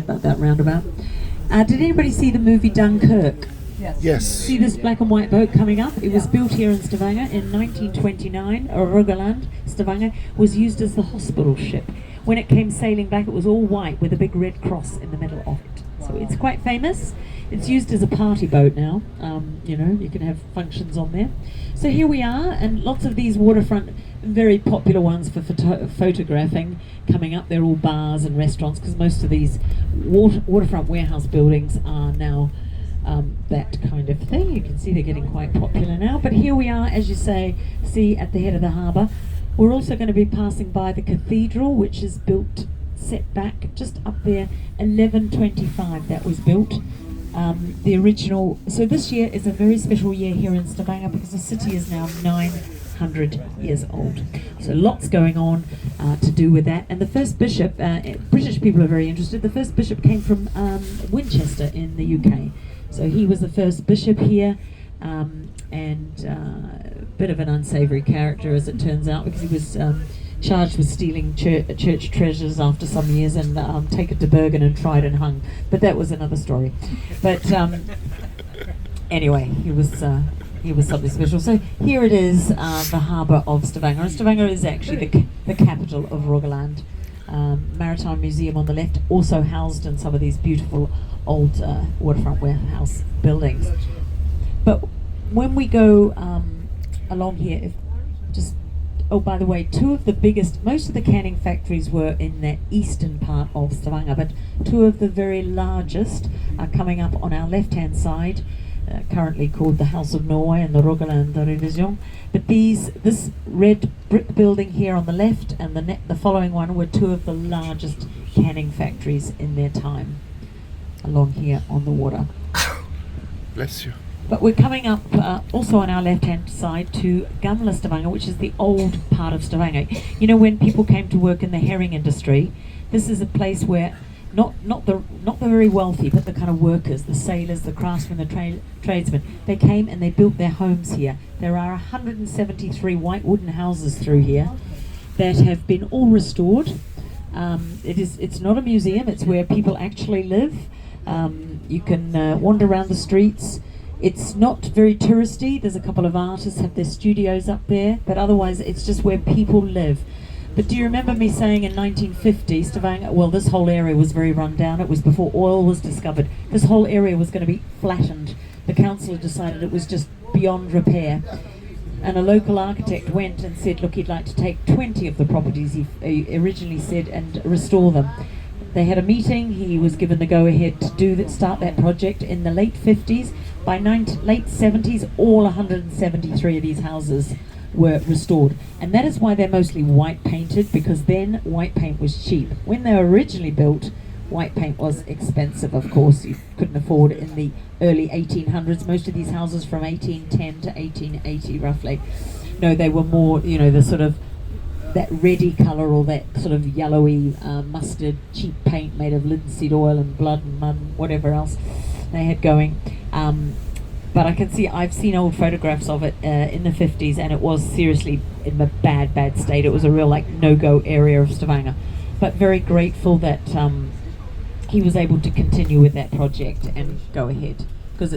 about that roundabout. Did anybody see the movie Dunkirk? Yes. See this black and white boat coming up? It was built here in Stavanger in 1929. Rogaland, Stavanger, was used as the hospital ship. When it came sailing back, it was all white with a big red cross in the middle of it. So it's quite famous. It's used as a party boat now. You know, you can have functions on there. So here we are, and lots of these waterfront, very popular ones for photographing coming up. They're all bars and restaurants, because most of these waterfront warehouse buildings are now that kind of thing. You can see they're getting quite popular now. But here we are, as you see at the head of the harbour. We're also going to be passing by the cathedral, which is built, set back just up there, 1125 that was built. The original, so this year is a very special year here in Stavanger because the city is now 900 years old. So lots going on to do with that. And the first bishop, British people are very interested, the first bishop came from Winchester in the UK. So he was the first bishop here, and a bit of an unsavoury character as it turns out, because he was charged with stealing church treasures after some years and taken to Bergen and tried and hung. But that was another story. But anyway, he was something special. So here it is, the harbour of Stavanger. And Stavanger is actually the capital of Rogaland. Maritime Museum on the left, also housed in some of these beautiful old waterfront warehouse buildings. But when we go along here, oh, by the way, most of the canning factories were in the eastern part of Stavanger, but two of the very largest are coming up on our left-hand side, currently called the House of Norway and the Rogaland Revision. But this red brick building here on the left and the following one were two of the largest canning factories in their time, along here on the water. Bless you. But we're coming up also on our left-hand side to Gamla Stavanger, which is the old part of Stavanger. You know, when people came to work in the herring industry, this is a place where not the very wealthy, but the kind of workers, the sailors, the craftsmen, the tradesmen, they came and they built their homes here. There are 173 white wooden houses through here that have been all restored. It's not a museum, it's where people actually live. You can wander around the streets. It's not very touristy. There's a couple of artists have their studios up there, but otherwise it's just where people live. But do you remember me saying in 1950, Stavanger, well, this whole area was very run down. It was before oil was discovered. This whole area was going to be flattened. The council decided it was just beyond repair. And a local architect went and said, look, he'd like to take 20 of the properties he originally said and restore them. They had a meeting. He was given the go-ahead to start that project in the late 50s. By late 70s, all 173 of these houses were restored. And that is why they're mostly white painted, because then white paint was cheap. When they were originally built, white paint was expensive, of course. You couldn't afford it in the early 1800s. Most of these houses from 1810 to 1880, roughly. No, they were more, you know, the sort of that reddy colour, or that sort of yellowy mustard cheap paint made of linseed oil and blood and mud and whatever else they had going. But I've seen old photographs of it in the 50s, and it was seriously in a bad state. It was a real no-go area of Stavanger. But very grateful that he was able to continue with that project and go ahead.